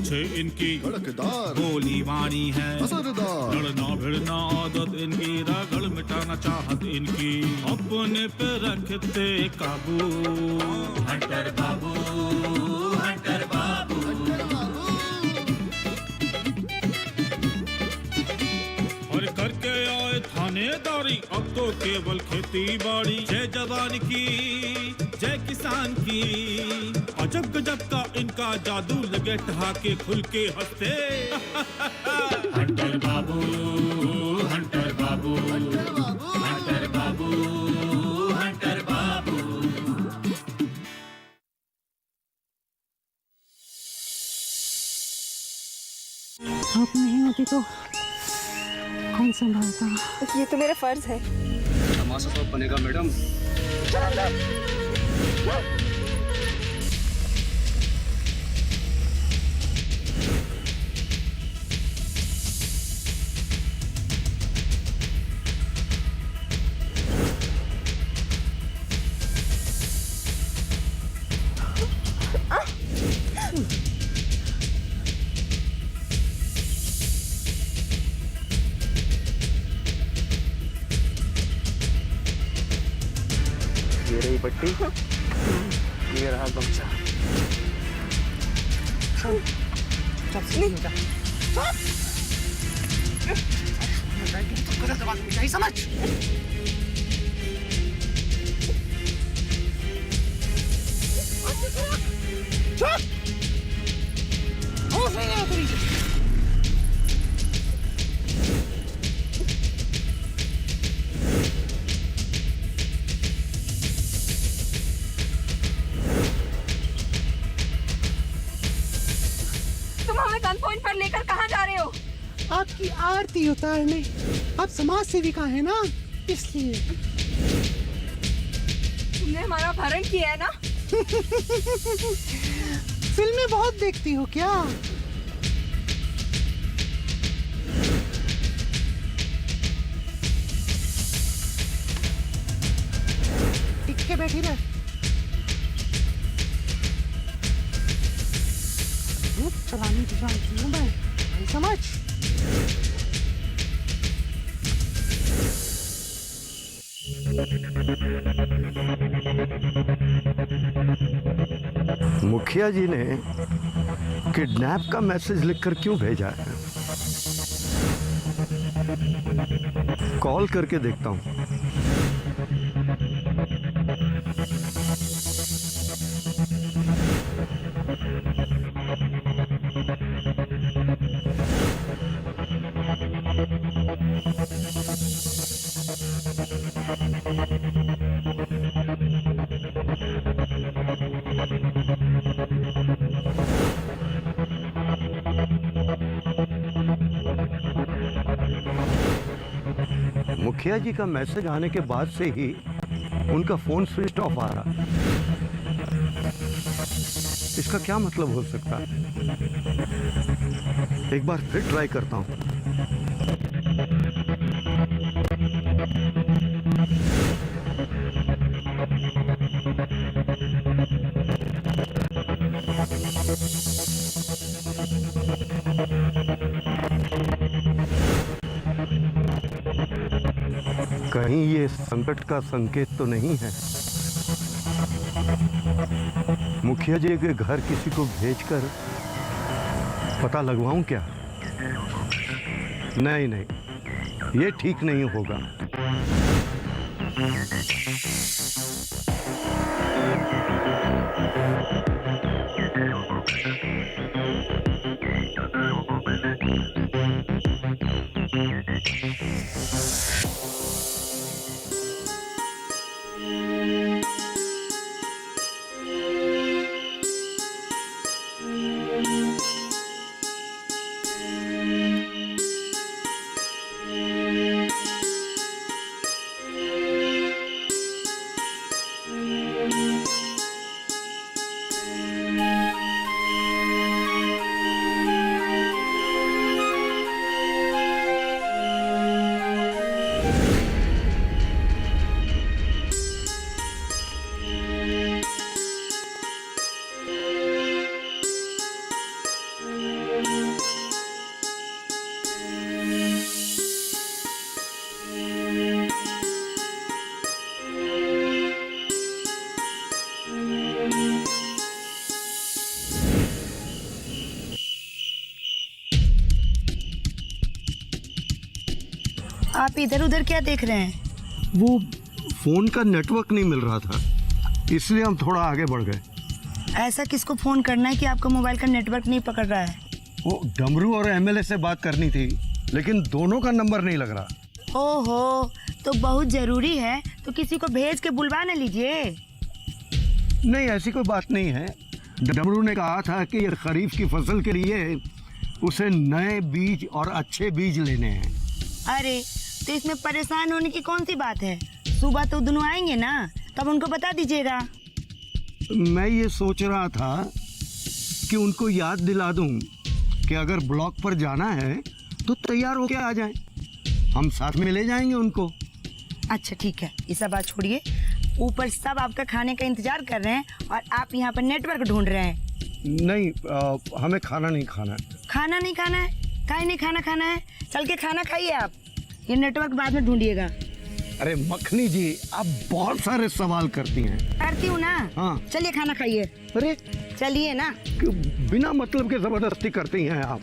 मूछे इनकी कड़कदार, गोली वाणी है असरदार, लड़ना भिड़ना आदत इनकी, रगड़ मिटाना चाहत इनकी, अपने पे रखते काबू। हंटर बाबू, हंटर बाबू। और करके आए थानेदारी, अब तो केवल खेती बाड़ी। जय जवान की, जय किसान की, अजब गजब का इनका जादू, लगे ठहाके खुल के हंसते। हंटर बाबू, हंटर बाबू, हंटर बाबू, हंटर बाबू। आप नहीं होती तो कौन संभालता? ये तो मेरा फर्ज है। तमाशा तो बनेगा मैडम। ये रही पट्टी, ये रहा गमछा। समझ। तुम हमें गन पॉइंट पर लेकर कहाँ जा रहे हो? आपकी आरती उतारने। आप समाज सेविका है ना, इसलिए। तुमने हमारा अपहरण किया है ना? फिल्में बहुत देखती हो क्या? टिक के बैठी रह। चलानी की जानती हूँ मैं, समझ। मुखिया जी ने किडनैप का मैसेज लिखकर क्यों भेजा है? कॉल करके देखता हूँ। मुखिया जी का मैसेज आने के बाद से ही उनका फोन स्विच ऑफ आ रहा। इसका क्या मतलब हो सकता है? एक बार फिर ट्राई करता हूं। कहीं ये संकट का संकेत तो नहीं है? मुखिया जी के घर किसी को भेजकर पता लगवाऊं क्या? नहीं नहीं, ये ठीक नहीं होगा। आप इधर उधर क्या देख रहे हैं? वो फोन का नेटवर्क नहीं मिल रहा था, इसलिए हम थोड़ा आगे बढ़ गए। ऐसा किसको फोन करना है कि आपका मोबाइल का नेटवर्क नहीं पकड़ रहा है? वो डमरू और एमएलए से बात करनी थी, लेकिन दोनों का नंबर नहीं लग रहा। ओहो, तो बहुत जरूरी है तो किसी को भेज के बुलवा न लीजिए। नहीं, ऐसी कोई बात नहीं है। डमरू ने कहा था कि ये खरीफ की फसल के लिए उसे नए बीज और अच्छे बीज लेने हैं। अरे तो इसमें परेशान होने की कौन सी बात है? सुबह तो दोनों आएंगे ना, तब उनको बता दीजिएगा। मैं ये सोच रहा था कि उनको याद दिला दूं कि अगर ब्लॉक पर जाना है तो तैयार होके आ जाएं। हम साथ में ले जाएंगे उनको। अच्छा ठीक है, ये सब बात छोड़िए। ऊपर सब आपका खाने का इंतजार कर रहे हैं और आप यहाँ पर नेटवर्क ढूंढ रहे हैं। नहीं, हमें खाना नहीं खाना है। खाना नहीं खाना है? काहे नहीं खाना है? चल के खाना खाइए आप, ये नेटवर्क बाद में ढूंढिएगा। अरे मखनी जी, आप बहुत सारे सवाल करती हैं। करती हूँ ना। हाँ। चलिए खाना खाइए। अरे चलिए ना। क्यों बिना मतलब के जबरदस्ती करती हैं आप?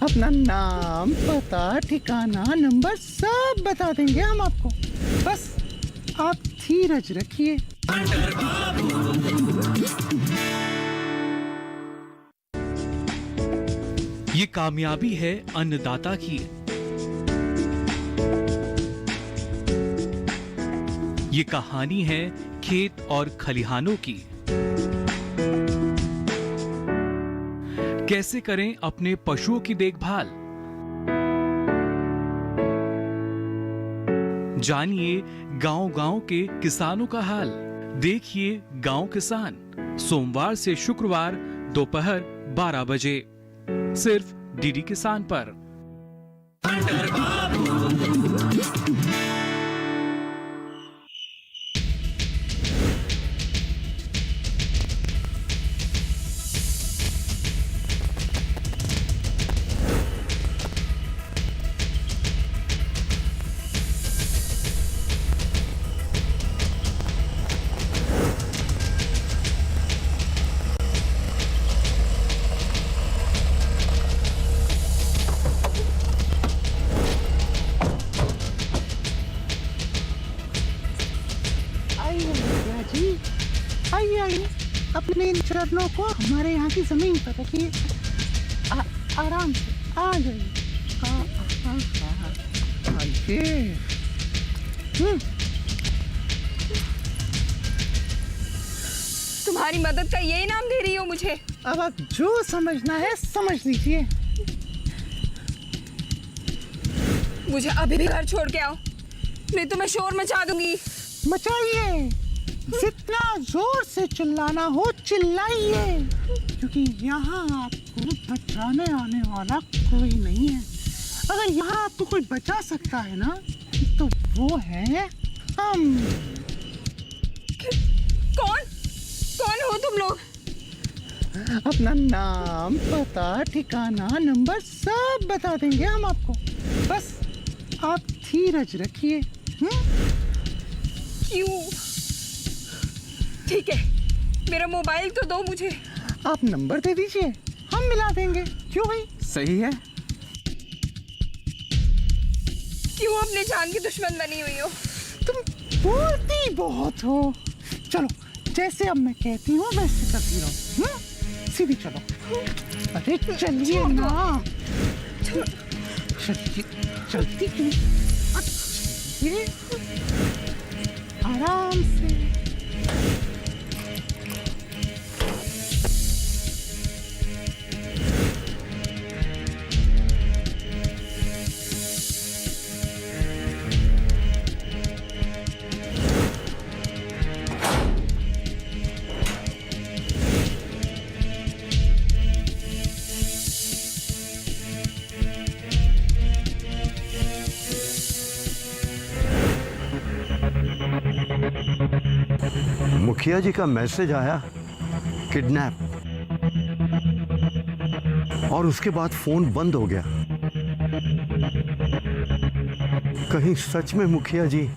अपना नाम, पता, ठिकाना, नंबर सब बता देंगे हम आपको। बस आप धीरज रखिए। ये कामयाबी है अन्नदाता की। ये कहानी है खेत और खलिहानों की। कैसे करें अपने पशुओं की देखभाल, जानिए गांव-गांव के किसानों का हाल। देखिए गांव किसान, सोमवार से शुक्रवार दोपहर 12 बजे, सिर्फ डीडी किसान पर। आइए, अपने इन चरणों को हमारे यहाँ की जमीन पर रखिए। आराम से आ जाइए। तुम्हारी मदद का यही नाम दे रही हो मुझे? अब आप जो समझना है समझ लीजिए। मुझे अभी भी घर छोड़ के आओ, नहीं तो मैं शोर मचा दूंगी। मचाइए, जितना जोर से चिल्लाना हो चिल्लाइए, क्योंकि यहाँ आपको बचाने आने वाला कोई नहीं है। अगर यहाँ आपको कोई बचा सकता है ना, तो वो है हम। कौन हो तुम लोग? अपना नाम, पता, ठिकाना, नंबर सब बता देंगे हम आपको। बस आप धीरज रखिए। क्यों? ठीक है, मेरा मोबाइल तो दो मुझे। आप नंबर दे दीजिए, हम मिला देंगे। क्यों भाई, सही है? क्यों अपने जान की दुश्मन बनी हुई हो? तुम बोलती बहुत हो। चलो, जैसे अब मैं कहती हूँ वैसे करती रहो। सीधी चलो। अरे चलिए ना, चलती क्यों? चलिए आराम से। मुखिया जी का मैसेज आया किडनैप, और उसके बाद फोन बंद हो गया। कहीं सच में मुखिया जी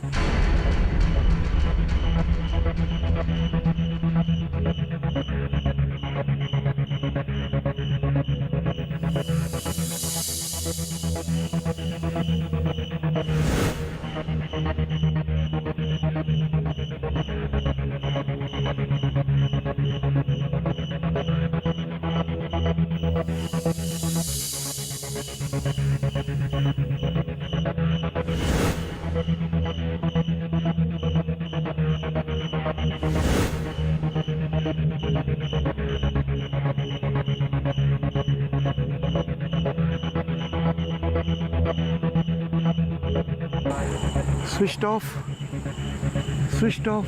स्विच ऑफ, स्विच ऑफ।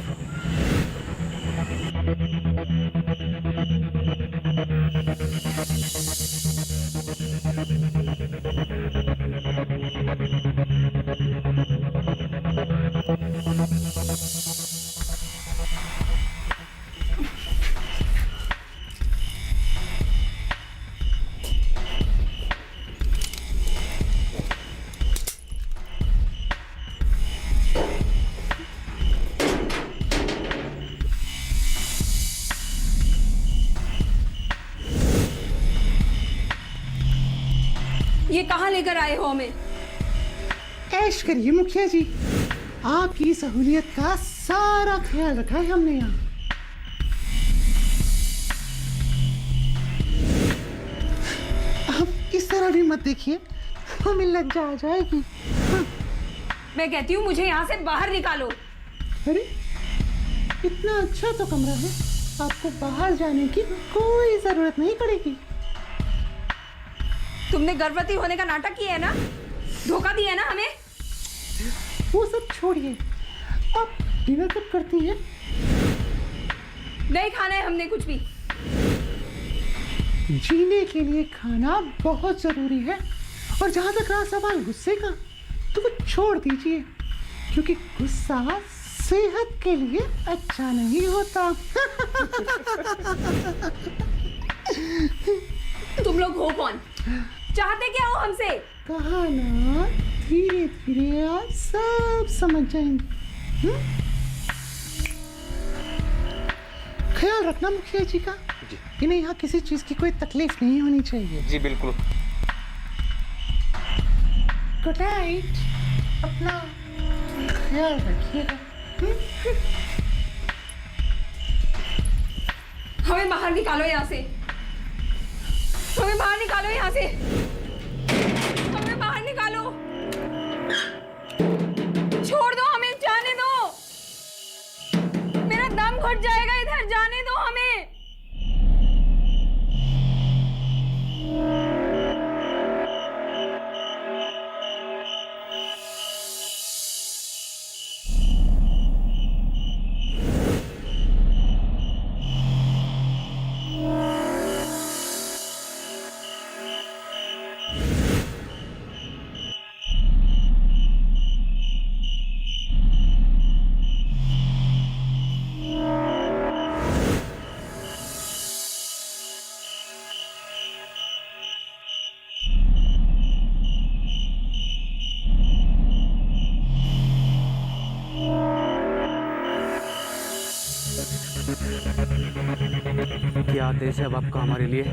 ये कहाँ लेकर आए हो हमें? ऐश करिए मुखिया जी, आपकी सहूलियत का सारा ख्याल रखा है हमने यहाँ। अब इस तरह भी मत देखिए, हमें लज्जा आ जाएगी। मैं कहती हूँ मुझे यहाँ से बाहर निकालो। अरे इतना अच्छा तो कमरा है, आपको बाहर जाने की कोई जरूरत नहीं पड़ेगी। तुमने गर्भवती होने का नाटक किया है ना, धोखा दिया है ना हमें। वो सब छोड़िए, आप डिनर कब करती हैं? नहीं खाना है हमने कुछ भी। जीने के लिए खाना बहुत जरूरी है, और जहां तक रहा सवाल गुस्से का, तो वो छोड़ दीजिए, क्योंकि गुस्सा सेहत के लिए अच्छा नहीं होता। तुम लोग हो कौन? चाहते क्या हो हमसे? कहा ना, धीरे धीरे आप सब समझ जाएंगे। ख्याल रखना मुखिया जी का, इन्हें यहाँ किसी चीज की कोई तकलीफ नहीं होनी चाहिए। जी बिल्कुल। गुड नाइट, अपना ख्याल रखिएगा। हमें बाहर निकालो यहाँ से, हमें बाहर निकालो यहाँ से, हमें बाहर निकालो। छोड़ दो हमें, जाने दो। मेरा दम घुट जाएगा इधर, जाने दो हमें। क्या आदेश है अब आपका हमारे लिए?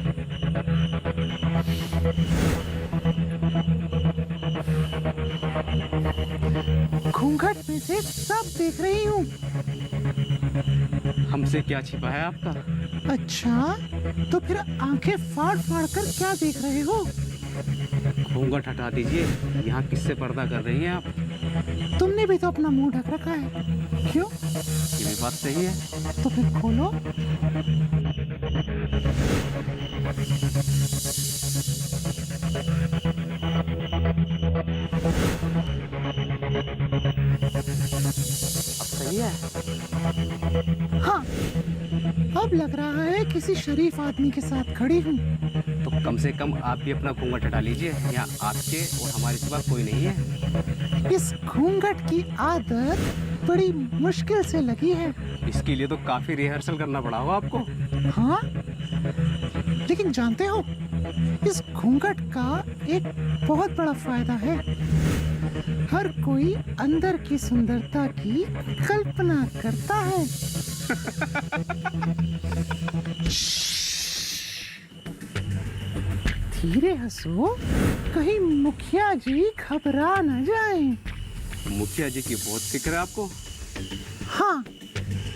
घूंघट में से सब देख रही हूँ। हमसे क्या छिपा है आपका? अच्छा, तो फिर आंखें फाड़ फाड़ कर क्या देख रहे हो? घूंघट हटा दीजिए, यहाँ किससे पर्दा कर रही हैं आप? तुमने भी तो अपना मुंह ढक रखा है, क्यों? ये भी बात सही है। तो फिर खोलो। अब सही है? हाँ, अब लग रहा है किसी शरीफ आदमी के साथ खड़ी हूँ। तो कम से कम आप भी अपना घूंघट हटा लीजिए, यहाँ आपके और हमारे सिवा कोई नहीं है। इस घूंघट की आदत बड़ी मुश्किल से लगी है। इसके लिए तो काफी रिहर्सल करना पड़ा होगा आपको। हाँ, लेकिन जानते हो, इस घूंघट का एक बहुत बड़ा फायदा है। हर कोई अंदर की सुंदरता की कल्पना करता है। धीरे हंसो, कहीं मुखिया जी घबरा न जाएं। मुखिया जी की बहुत फिक्र है आपको। हाँ,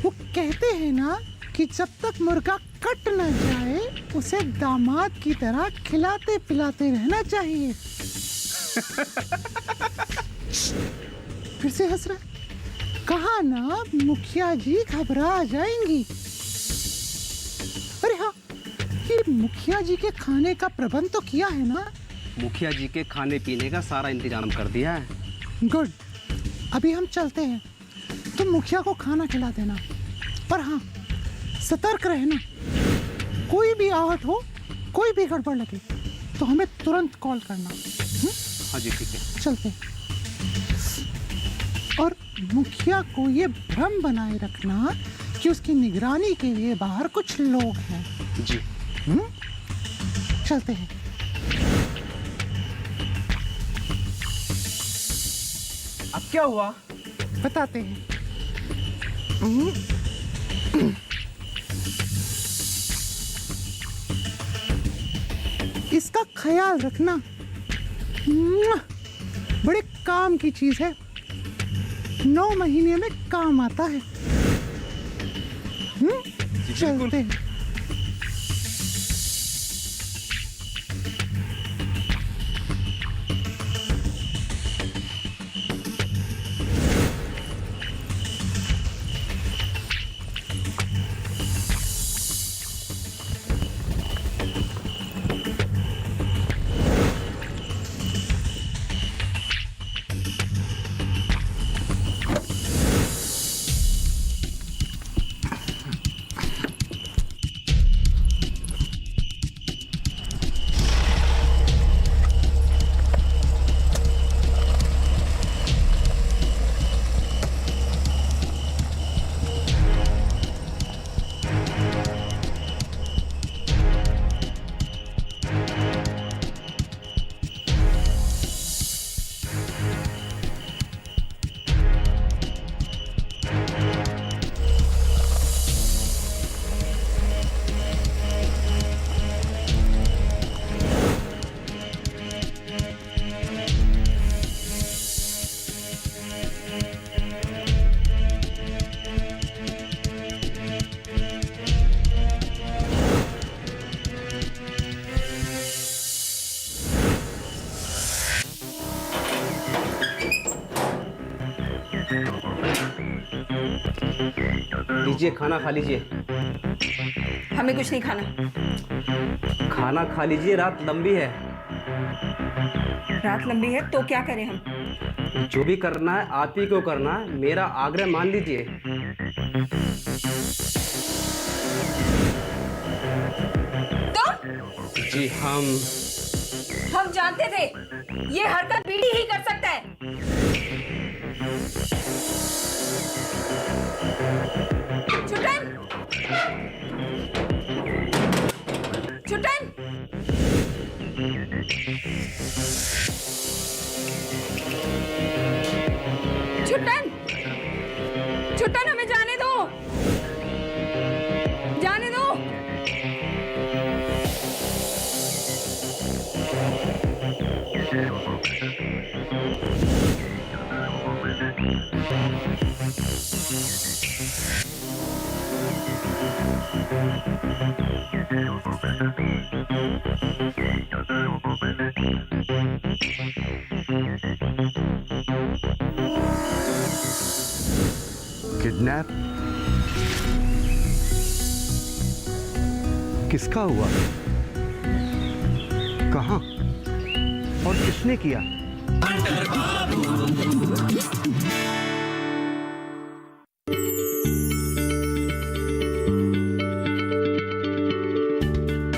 वो कहते हैं ना कि जब तक मुर्गा कट न जाए उसे दामाद की तरह खिलाते पिलाते रहना चाहिए। फिर से हंस रहा है। कहा ना मुखिया जी घबरा जाएंगी। अरे हाँ, ये मुखिया जी के खाने का प्रबंध तो किया है ना? मुखिया जी के खाने पीने का सारा इंतजाम कर दिया है। गुड, अभी हम चलते हैं। तुम मुखिया को खाना खिला देना, पर हाँ सतर्क रहना। कोई भी आहट हो, कोई भी गड़बड़ लगे तो हमें तुरंत कॉल करना। हाँ जी ठीक है। चलते। और मुखिया को ये भ्रम बनाए रखना कि उसकी निगरानी के लिए बाहर कुछ लोग हैं। जी। चलते हैं। अब क्या हुआ? बताते हैं। इसका ख्याल रखना, बड़े काम की चीज है। 9 महीने में काम आता है। चलते हैं। लीजिए, खाना खा लीजिए। हमें कुछ नहीं खाना। खाना खा लीजिए, रात लंबी है। रात लंबी है तो क्या करें हम? जो भी करना है आप ही को करना है, मेरा आग्रह मान लीजिए। तुम? जी हम जानते थे ये हरकत बीड़ी ही कर सकता है। छुटन! छुटन! छुटन! छुटन, हमें जाने दो, जाने दो। किडनैप किसका हुआ? कहाँ और किसने किया?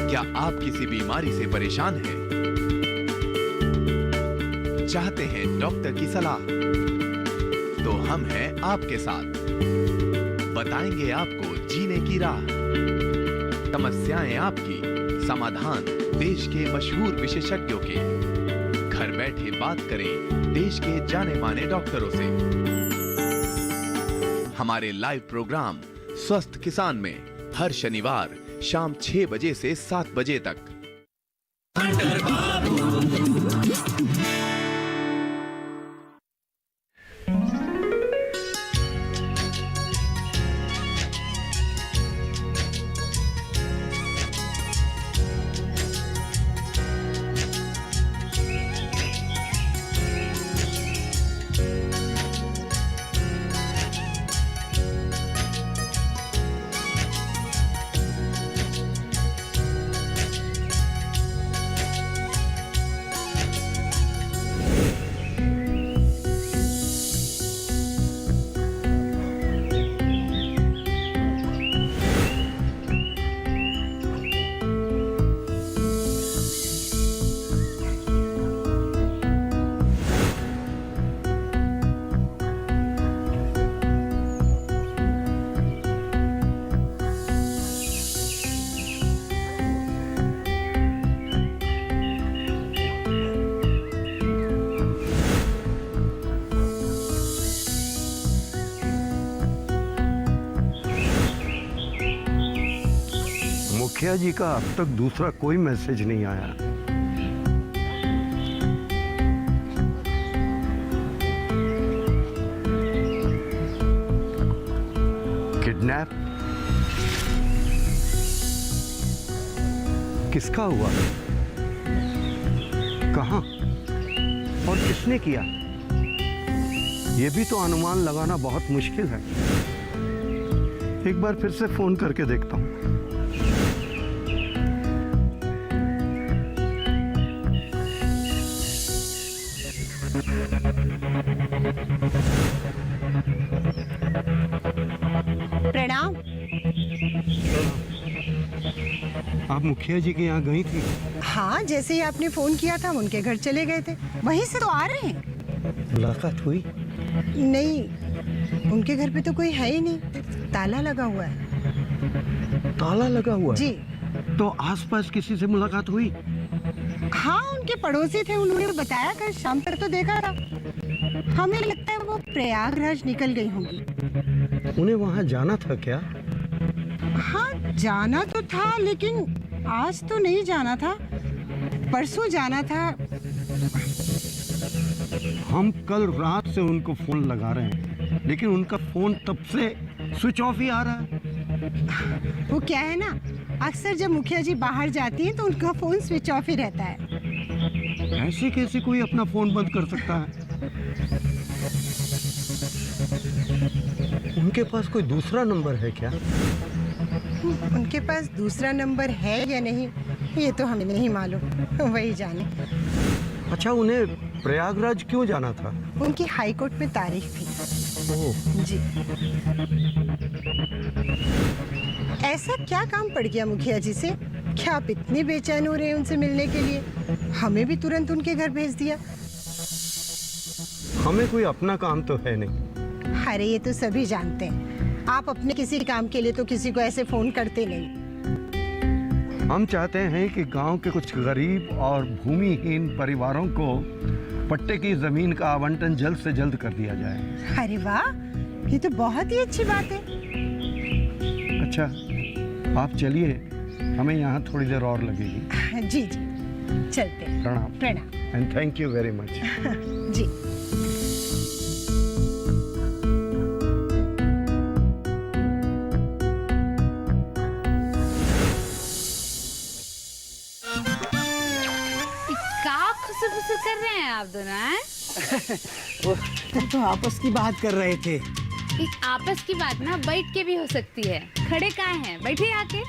क्या आप किसी बीमारी से परेशान हैं? चाहते हैं डॉक्टर की सलाह? तो हम हैं आपके साथ, बताएंगे आपको जीने की राह, समस्याएं आपकी, समाधान देश के मशहूर विशेषज्ञों के। घर बैठे बात करें देश के जाने माने डॉक्टरों से। हमारे लाइव प्रोग्राम स्वस्थ किसान में हर शनिवार शाम 6 बजे से 7 बजे तक। मुखिया जी का अब तक दूसरा कोई मैसेज नहीं आया। किडनैप किसका हुआ, कहां और किसने किया, यह भी तो अनुमान लगाना बहुत मुश्किल है। एक बार फिर से फोन करके देखता हूं। प्रणाम। आप मुखिया जी के यहाँ गई थी? हाँ, जैसे ही आपने फोन किया था हम उनके घर चले गए थे, वहीं से तो आ रहे हैं। मुलाकात हुई? नहीं, उनके घर पे तो कोई है ही नहीं, ताला लगा हुआ है। ताला लगा हुआ है? जी। तो आसपास किसी से मुलाकात हुई? हाँ, उनके पड़ोसी थे, उन्होंने बताया कल शाम तक तो देखा था। हमें लगता है वो प्रयागराज निकल गई होंगी। उन्हें वहाँ जाना था क्या? हाँ, जाना तो था, लेकिन आज तो नहीं जाना था, परसों जाना था। हम कल रात से उनको फोन लगा रहे हैं, लेकिन उनका फोन तब से स्विच ऑफ ही आ रहा है। वो क्या है ना, अक्सर जब मुखिया जी बाहर जाती हैं तो उनका फोन स्विच ऑफ ही रहता है। ऐसे कैसे कोई अपना फोन बंद कर सकता है? उनके पास कोई दूसरा नंबर है क्या? उनके पास दूसरा नंबर है या नहीं, ये तो हमें नहीं मालूम, वही जाने। अच्छा, उन्हें प्रयागराज क्यों जाना था? उनकी हाई कोर्ट में तारीख थी। ओह। जी। ऐसा क्या काम पड़ गया मुखिया जी से, क्या आप इतने बेचैन हो रहे हैं उनसे मिलने के लिए? हमें भी तुरंत उनके घर भेज दिया। हमें कोई अपना काम तो है नहीं। अरे ये तो सभी जानते हैं, आप अपने किसी काम के लिए तो किसी को ऐसे फोन करते नहीं। हम चाहते हैं कि गांव के कुछ गरीब और भूमिहीन परिवारों को पट्टे की जमीन का आवंटन जल्द से जल्द कर दिया जाए। अरे वाह, ये तो बहुत ही अच्छी बात है। अच्छा, आप चलिए, हमें यहाँ थोड़ी देर और लगेगी। जी जी, चलते हैं। प्रणाम। प्रणाम। And thank you very much. जी। खुसर कर रहे हैं आप दोनों? वो तो आपस की बात कर रहे थे। आपस की बात ना बैठ के भी हो सकती है, खड़े काहे हैं, बैठिए आके।